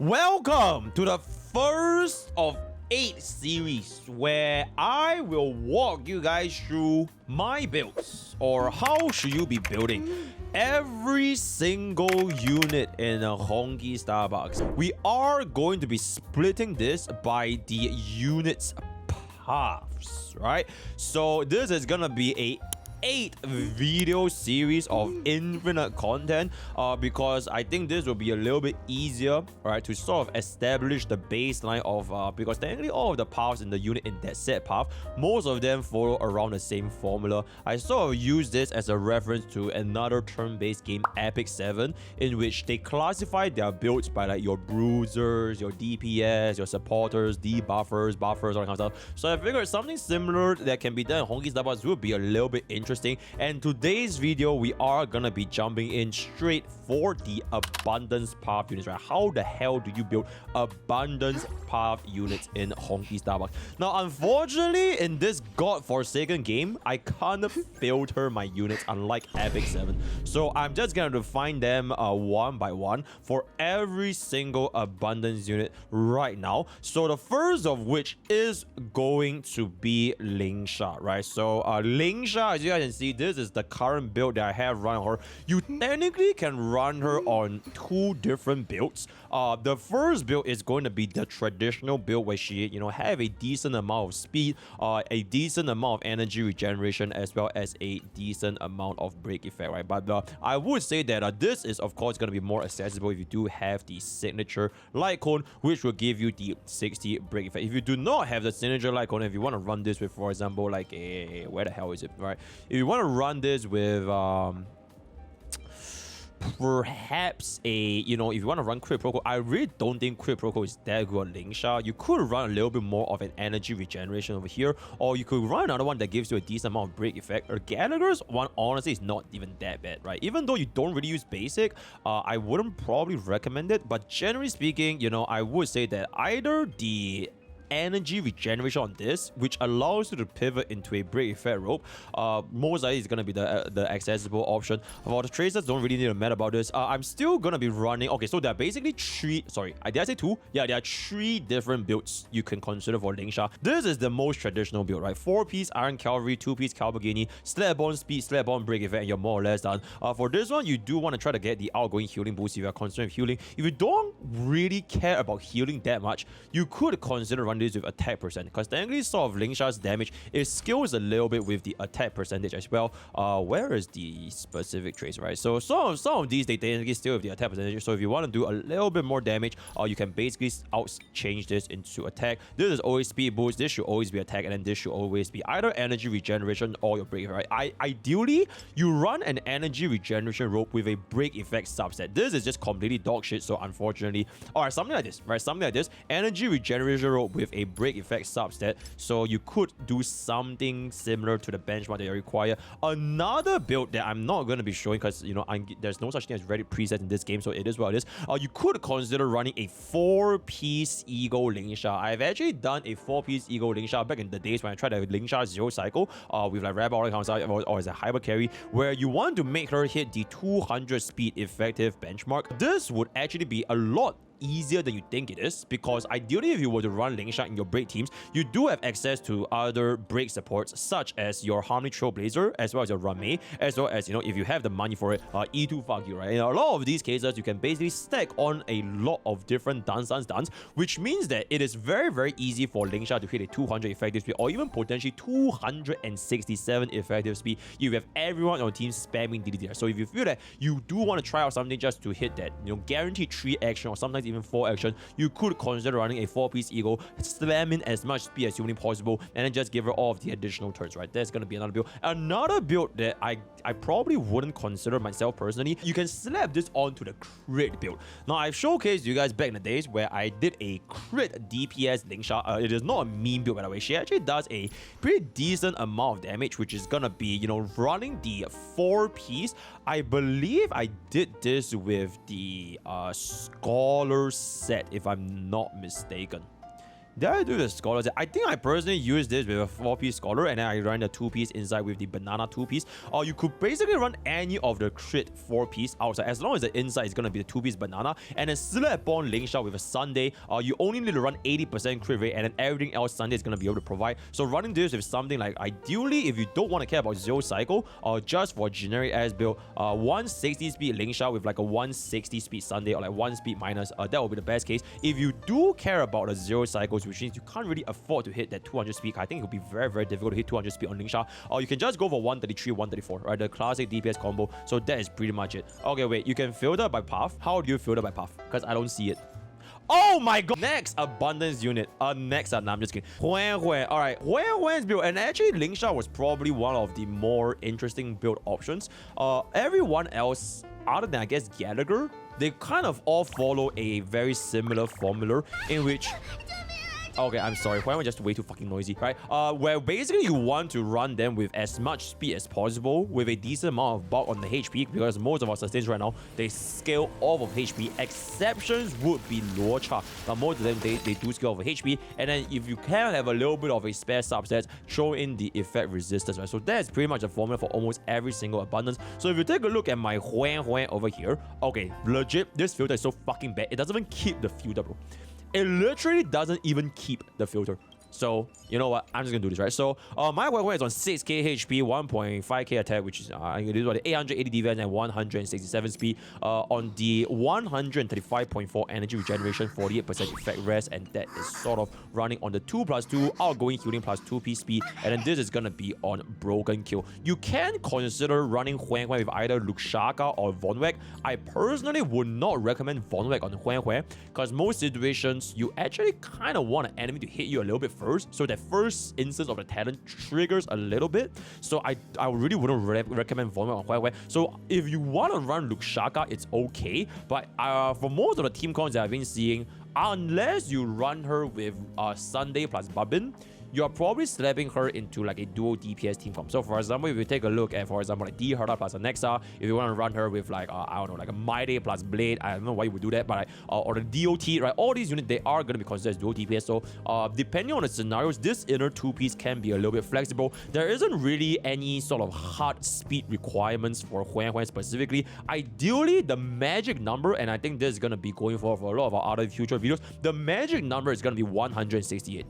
Welcome to the first of 8 series where I will walk you guys through my builds, or how should you be building every single unit in a Honkai Starbucks. We are going to be splitting this by the units paths, right? So this is gonna be a 8 video series of infinite content because I think this will be a little bit easier, right, to sort of establish the baseline of because technically all of the paths in the unit in that set path, most of them follow around the same formula. I sort of use this as a reference to another turn-based game, Epic 7, in which they classify their builds by like your bruisers, your DPS, your supporters, debuffers, buffers, all that kind of stuff. So I figured something similar that can be done in Honkai Starbucks would be a little bit interesting. And today's video, we are gonna be jumping in straight for the abundance path units, right? How the hell do you build abundance path units in Honkai Starbucks? Now, unfortunately, in this godforsaken game, I can't filter my units unlike Epic 7. So I'm just gonna define them one by one for every single abundance unit right now. So the first of which is going to be Lingsha, right? So Lingsha, as you guys can see, this is the current build that I have run her. You technically can run her on 2 different builds. The first build is going to be the traditional build where she, have a decent amount of speed, a decent amount of energy regeneration, as well as a decent amount of break effect, right? But I would say that this is, of course, going to be more accessible if you do have the signature light cone, which will give you the 60 break effect. If you do not have the signature light cone, if you want to run this with, for example, like a where the hell is it, right? If you want to run this with perhaps if you want to run Crit Proco, I really don't think Crit Proco is that good on Lingsha. You could run a little bit more of an energy regeneration over here, or you could run another one that gives you a decent amount of break effect. Or Gallagher's one, honestly, is not even that bad, right? Even though you don't really use basic, I wouldn't probably recommend it, but generally speaking, I would say that either the energy regeneration on this, which allows you to pivot into a break effect rope, most likely is going to be the accessible option. For the tracers, don't really need to mad about this. I'm still going to be running, okay, so there are basically 3, sorry, did I say 2? Yeah, there are 3 different builds you can consider for Lingsha. This is the most traditional build, right? 4-piece Iron Cavalry, 2-piece Calbagini, Slapbone speed, Slapbone break effect, and you're more or less done. For this one, you do want to try to get the outgoing healing boost if you're concerned with healing. If you don't really care about healing that much, you could consider running this with attack percent, because technically sort of Lingsha's damage, it scales a little bit with the attack percentage as well. Where is the specific trace, right? So some of these, they technically scale with the attack percentage. So if you want to do a little bit more damage, you can basically change this into attack. This is always speed boost, this should always be attack, and then this should always be either energy regeneration or your break, right? Ideally, you run an energy regeneration rope with a break effect subset. This is just completely dog shit, so unfortunately, alright, something like this, right? Something like this, energy regeneration rope with a break effect subset, so you could do something similar to the benchmark that you require. Another build that I'm not going to be showing because there's no such thing as Reddit presets in this game, so it is what it is. You could consider running a 4-piece Ego Lingsha. I've actually done a 4-piece Ego Lingsha back in the days when I tried a Lingsha Zero Cycle with like Rabbit or as a Hyper Carry, where you want to make her hit the 200 speed effective benchmark. This would actually be a lot easier than you think it is, because ideally if you were to run Lingsha in your break teams, you do have access to other break supports such as your Harmony Trailblazer, as well as your Rame, as well as if you have the money for it, E2 fuck you, right? In a lot of these cases, you can basically stack on a lot of different dance, which means that it is very, very easy for Lingsha to hit a 200 effective speed, or even potentially 267 effective speed if you have everyone on your team spamming DDD. So if you feel that you do want to try out something just to hit that guaranteed 3 action, or sometimes even 4 action, you could consider running a 4-piece Ego, slam in as much speed as humanly possible, and then just give her all of the additional turns, right? That's going to be another build. Another build that I probably wouldn't consider myself personally, you can slap this onto the crit build. Now, I've showcased you guys back in the days where I did a crit DPS Lingsha. It is not a meme build, by the way. She actually does a pretty decent amount of damage, which is going to be, running the 4-piece. I believe I did this with the Scholar set, if I'm not mistaken. Did I do the scholars? I think I personally use this with a 4-piece scholar and then I run the 2-piece inside with the banana 2-piece. Or you could basically run any of the crit 4-piece outside as long as the inside is going to be the 2-piece banana. And then select upon Lingsha with a Sunday, you only need to run 80% crit rate and then everything else Sunday is going to be able to provide. So running this with something like, ideally, if you don't want to care about zero cycle or just for generic ass build, 160 speed Lingsha with like a 160 speed Sunday or like 1 speed minus, that will be the best case. If you do care about the zero cycles, which means you can't really afford to hit that 200 speed, I think it would be very, very difficult to hit 200 speed on Lingsha. Or you can just go for 133, 134, right? The classic DPS combo. So that is pretty much it. Okay, wait, you can filter by path. How do you filter by path? Because I don't see it. Oh my god! Next abundance unit. Next nah, I'm just kidding. Huohuo. Alright, Huohuo's build. And actually, Lingsha was probably one of the more interesting build options. Everyone else, other than I guess Gallagher, they kind of all follow a very similar formula in which... Okay, I'm sorry. Huohuo just way too fucking noisy, right? Where basically you want to run them with as much speed as possible with a decent amount of bulk on the HP because most of our sustains right now, they scale off of HP. Exceptions would be Luocha, but most of them, they do scale off of HP. And then if you can have a little bit of a spare subset, throw in the effect resistance, right? So that's pretty much the formula for almost every single abundance. So if you take a look at my Huohuo over here, okay, legit, this filter is so fucking bad. It doesn't even keep the filter, bro. It literally doesn't even keep the filter. So, you know what? I'm just gonna do this, right? So, my Huohuo is on 6k HP, 1.5k attack, which is, this is what, 880 defense and 167 speed. On the 135.4 energy regeneration, 48% effect rest, and that is sort of running on the 2+2 outgoing healing plus 2p speed. And then this is gonna be on broken kill. You can consider running Huohuo with either Luocha or Vonweg. I personally would not recommend Vonweg on Huohuo because most situations you actually kind of want an enemy to hit you a little bit first, so that first instance of the talent triggers a little bit. So I really wouldn't recommend Vonweg on Huohuo. So if you want to run Luocha, it's okay, but for most of the team cons that I've been seeing, unless you run her with Sunday plus Babin, you're probably slapping her into like a dual DPS team comp. So for example, if you take a look at, for example, like D Herda plus a Nexa, if you want to run her with like, I don't know, like a Mighty plus Blade, I don't know why you would do that, but like, or the DOT, right? All these units, they are going to be considered as dual DPS. So depending on the scenarios, this inner 2-piece can be a little bit flexible. There isn't really any sort of hard speed requirements for Huohuo specifically. Ideally, the magic number, and I think this is going to be going for a lot of our other future videos, the magic number is going to be 168.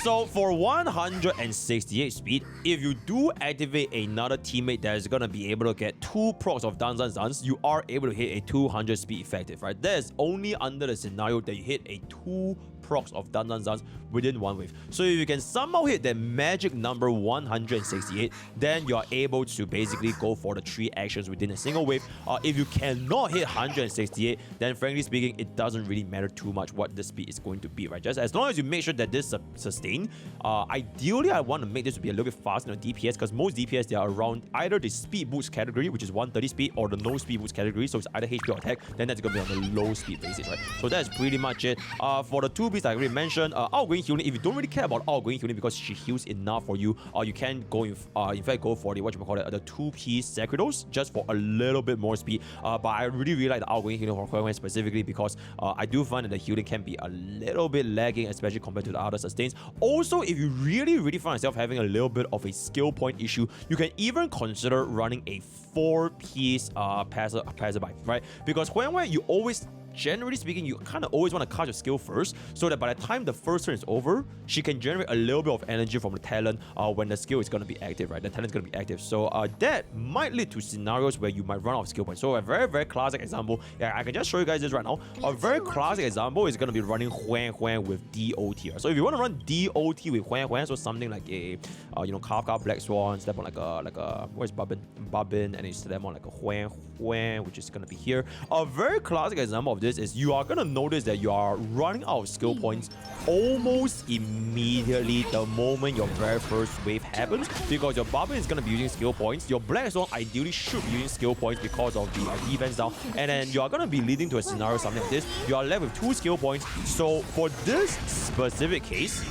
So for 168 speed, if you do activate another teammate that is gonna be able to get 2 procs of Dance, you are able to hit a 200 speed effective, right? That is only under the scenario that you hit a 2 procs of Dance within one wave. So if you can somehow hit that magic number 168, then you are able to basically go for the 3 actions within a single wave. If you cannot hit 168, then frankly speaking, it doesn't really matter too much what the speed is going to be, right? Just as long as you make sure that this sustain. Ideally, I want to make this to be a little bit faster than DPS because most DPS, they are around either the speed boost category, which is 130 speed, or the no speed boost category, so it's either HP or attack, then that's going to be on the low speed basis, right? So that's pretty much it. For the 2 beats I already mentioned, outgoing healing, if you don't really care about outgoing healing because she heals enough for you, you can go in fact go for the, the 2-piece Sacrados just for a little bit more speed. But I really like the outgoing healing for Huohuo specifically because I do find that the healing can be a little bit lagging, especially compared to the other sustains. Also, if you really find yourself having a little bit of a skill point issue, you can even consider running a 4-piece passerby, right? Because Huohuo, you always, generally speaking, you kind of always want to cast your skill first, so that by the time the first turn is over, she can generate a little bit of energy from the talent when the skill is going to be active, right? The talent is going to be active. So that might lead to scenarios where you might run out of skill points. So a very classic example, yeah, I can just show you guys this right now. A very classic example is going to be running Huohuo with DOT. Right? So if you want to run DOT with Huohuo, so something like a Kafka Black Swan, step on like a where's Babin, and you step on like a Huohuo, which is going to be here. A very classic example of this is you are going to notice that you are running out of skill points almost immediately the moment your very first wave happens, because your Babin is going to be using skill points, your Black Swan ideally should be using skill points because of the defense down, and then you are going to be leading to a scenario something like this. You are left with 2 skill points. So for this specific case,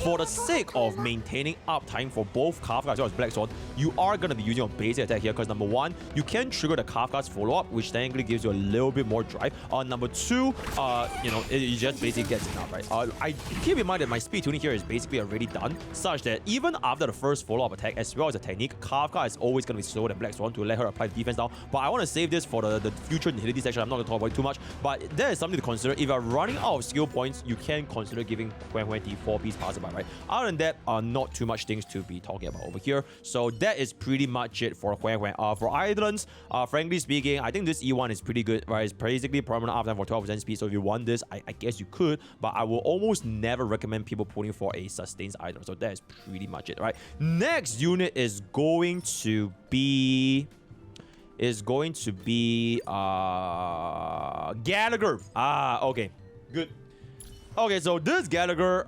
for the sake of maintaining uptime for both Kafka as well as Black Swan, you are going to be using your basic attack here because number one, you can trigger the Kafka's follow-up, which technically gives you a little bit more drive. Number two, you know, it just basically gets enough, right? I keep in mind that my speed tuning here is basically already done, such that even after the first follow-up attack as well as the technique, Kafka is always going to be slower than Black Swan to let her apply the defense down. But I want to save this for the future utility section. I'm not going to talk about it too much, but that is something to consider. If you're running out of skill points, you can consider giving Huohuo the 4-piece passerby, right? Other than that, not too much things to be talking about over here. So that is pretty much it for Huohuo. For Islands, frankly speaking, I think this E1 is pretty good, right? It's basically permanent uptime for 12% speed. So if you want this, I guess you could, but I will almost never recommend people putting for a sustains item. So that is pretty much it, right? Next unit is going to be Gallagher. Okay, good. Okay, so this Gallagher,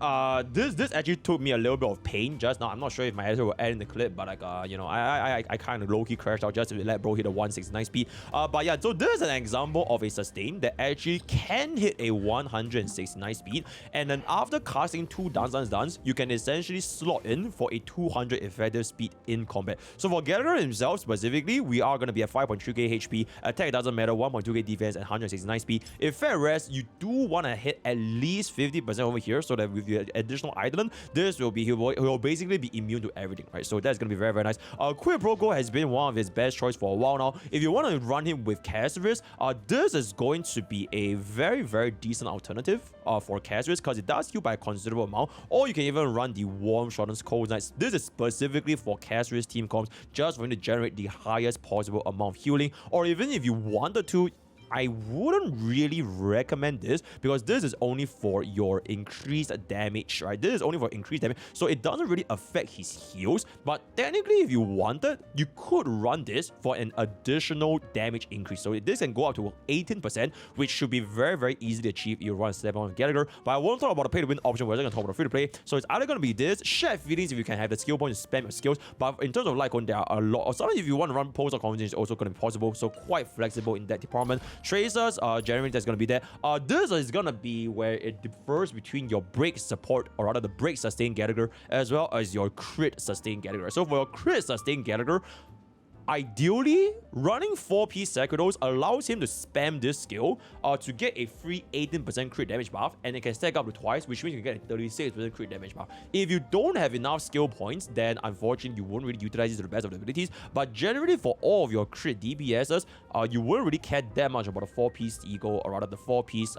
this actually took me a little bit of pain just now. I'm not sure if my editor will add in the clip, but like, you know, I kind of low-key crashed out just to let bro hit a 169 speed. But yeah, so this is an example of a sustain that actually can hit a 169 speed, and then after casting 2 dance, you can essentially slot in for a 200 effective speed in combat. So for Gallagher himself specifically, we are going to be at 5.2k HP, attack doesn't matter, 1.2k defense, and 169 speed. Effect rest, you do want to hit at least 50% over here, so that with the additional Idolin, this will be he will basically be immune to everything, right? So that's gonna be very, very nice. MrPokke has been one of his best choice for a while now. If you want to run him with Casuarist, this is going to be a very, very decent alternative for Casuarist because it does heal by a considerable amount. Or you can even run the Warm Shortens Cold Nights. This is specifically for Casuarist team comps, just for him to generate the highest possible amount of healing. Or even if you wanted to, I wouldn't really recommend this because this is only for your increased damage, right? This is only for increased damage, so it doesn't really affect his heals. But technically, if you wanted, you could run this for an additional damage increase. So this can go up to 18%, which should be very, very easy to achieve if you run 7 on Gallagher. But I won't talk about the pay-to-win option. We're just going to talk about the free-to-play. So it's either going to be this, shared feelings if you can have the skill points to spam your skills. But in terms of Lycon, there are a lot. Or sometimes if you want to run post or conversation, it's also going to be possible. So quite flexible in that department. Tracers, generally that's going to be there. This is going to be where it differs between your break support, or rather the break sustain Gallagher, as well as your crit sustain Gallagher. So for your crit sustain Gallagher, ideally, running 4-piece Sacrados allows him to spam this skill to get a free 18% crit damage buff, and it can stack up to twice, which means you can get a 36% crit damage buff. If you don't have enough skill points, then unfortunately you won't really utilize it to the best of the abilities. But generally, for all of your crit DPSs, you won't really care that much about the 4-piece Eagle, or rather the 4-piece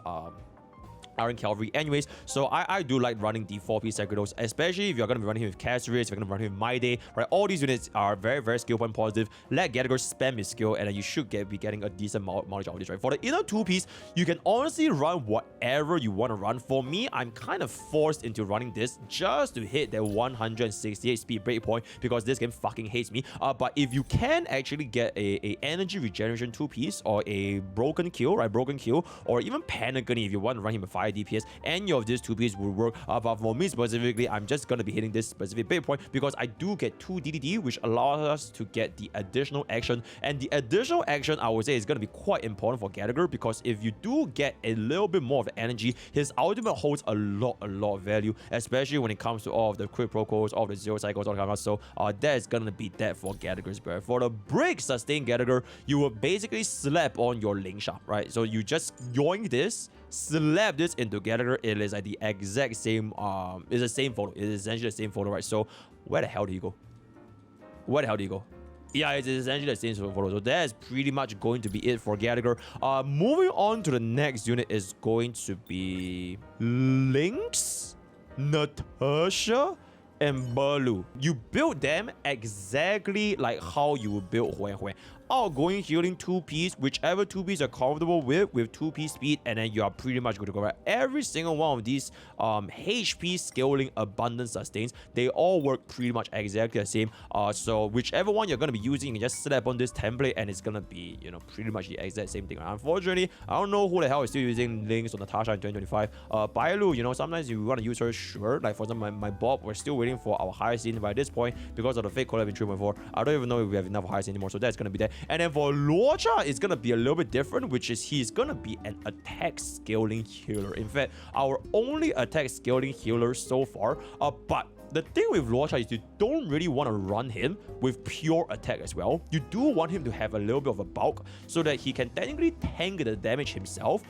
Iron Cavalry anyways. So I do like running the 4-piece Sacrados, especially if you're going to be running him with Casuarist, if you're going to be running him with My Day, right? All these units are very, very skill point positive. Let Gallagher spam his skill, and then you should be getting a decent mileage out of this, right? For the inner 2-piece, you can honestly run whatever you want to run. For me, I'm kind of forced into running this just to hit that 168 speed breakpoint because this game fucking hates me. But if you can actually get a energy regeneration 2-piece, or a broken kill, right? Broken kill, or even Panagony if you want to run him with 5 DPS, any of these 2-piece would work. But for me specifically, I'm just going to be hitting this specific breakpoint because I do get 2 DDD, which allows us to get the additional action. And the additional action, I would say, is going to be quite important for Gallagher because if you do get a little bit more of the energy, his ultimate holds a lot of value, especially when it comes to all of the crit procos, all of the zero cycles, all that kind of stuff. So that is going to be that for Gallagher's bear. For the break sustain Gallagher, you will basically slap on your Lingsha, right? So you just yoink this, slap this into Gallagher. It is like the exact same, it's the same photo. It is essentially the same photo, right? So where the hell do you go? Where the hell do you go? Yeah, it's essentially the same photo. So that is pretty much going to be it for Gallagher. Moving on to the next unit is going to be Lynx, Natasha, and Bailu. You build them exactly like how you would build Huohuo. Outgoing healing 2-piece, whichever 2-piece you're comfortable with 2-piece speed, and then you are pretty much good to go, right? Every single one of these HP scaling abundance sustains, they all work pretty much exactly the same. So whichever one you're going to be using, you can just slap on this template and it's going to be, you know, pretty much the exact same thing. Unfortunately, I don't know who the hell is still using Lynx or Natasha in 2025. Bailu, you know, sometimes you want to use her, sure. Like for example, my Bob, we're still waiting for our hyacine by this point because of the fake collab in 3.4. I don't even know if we have enough hyacine anymore, so that's going to be there. And then for Luocha, it's gonna be a little bit different, which is he's gonna be an attack scaling healer. In fact, our only attack scaling healer so far. But the thing with Luocha is you don't really want to run him with pure attack as well. You do want him to have a little bit of a bulk so that he can technically tank the damage himself,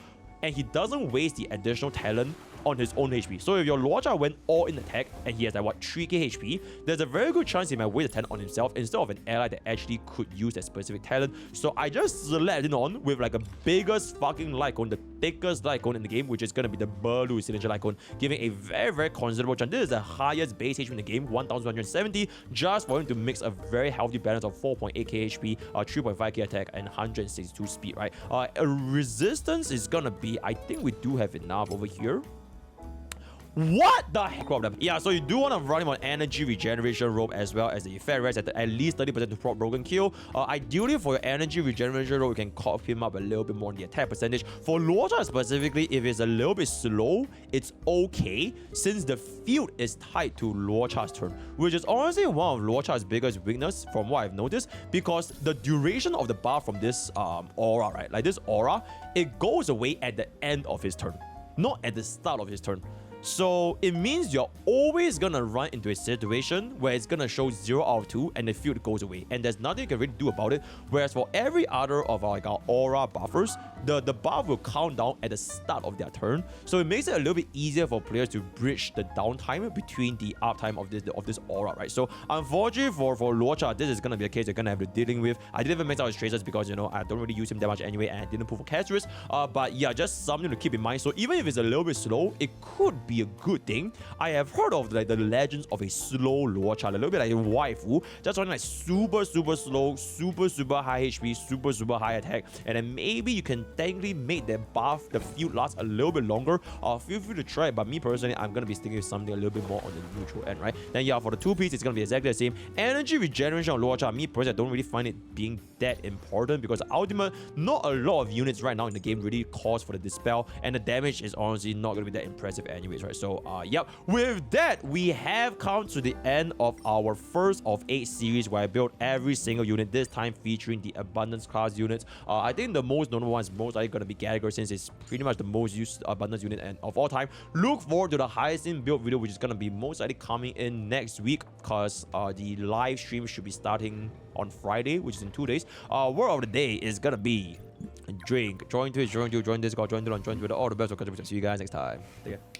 and he doesn't waste the additional talent on his own HP. So if your Luocha went all in attack and he has like what 3k HP, there's a very good chance he might waste a talent on himself instead of an ally that actually could use that specific talent. So I just slapped it on with like a biggest fucking light cone, the thickest light cone in the game, which is gonna be the Bailu signature light cone, giving a very considerable chance. This is the highest base HP in the game, 1170, just for him to mix a very healthy balance of 4.8k HP, 3.5k attack, and 162 speed, right? A resistance is gonna be, I think we do have enough over here. What the heck problem? Yeah, so you do want to run him on energy regeneration rope as well as the effect rest at least 30% to prop broken kill. Ideally for your energy regeneration rope, you can cop him up a little bit more on the attack percentage. For Luocha specifically, if it's a little bit slow, it's okay since the field is tied to Luocha's turn, which is honestly one of Luocha's biggest weakness from what I've noticed, because the duration of the buff from this aura, right? Like this aura, it goes away at the end of his turn, not at the start of his turn. So it means you're always gonna run into a situation where it's gonna show 0 out of 2 and the field goes away, and there's nothing you can really do about it. Whereas for every other of our aura buffers, the buff will count down at the start of their turn, so it makes it a little bit easier for players to bridge the downtime between the uptime of this aura, right? So unfortunately for Luocha, this is gonna be a case you're gonna have to dealing with. I didn't even max out his tracers because, you know, I don't really use him that much anyway, and I didn't pull for Casterus. But yeah, just something to keep in mind. So even if it's a little bit slow, it could be a good thing. I have heard of like the legends of a slow Luocha, a little bit like a waifu, just running like super slow, super high HP, super high attack, and then maybe you can technically make that buff, the field last a little bit longer. Feel free to try it, but me personally, I'm gonna be sticking with something a little bit more on the neutral end, right? Then yeah, for the 2-piece, it's gonna be exactly the same. Energy regeneration on Luocha, me personally, I don't really find it being that important because ultimate, not a lot of units right now in the game really calls for the dispel, and the damage is honestly not gonna be that impressive anyways, right? So yep, with that, we have come to the end of our first of 8 series where I built every single unit, this time featuring the abundance class units. I think the most notable one is most likely gonna be Gallagher, since it's pretty much the most used abundance unit and of all time. Look forward to the hyacine build video, which is gonna be most likely coming in next week, because the live stream should be starting on Friday, which is in 2 days. Word of the day is gonna be drink. Join Twitch, join Discord, join Twitter, all the best. See you guys next time. Take care.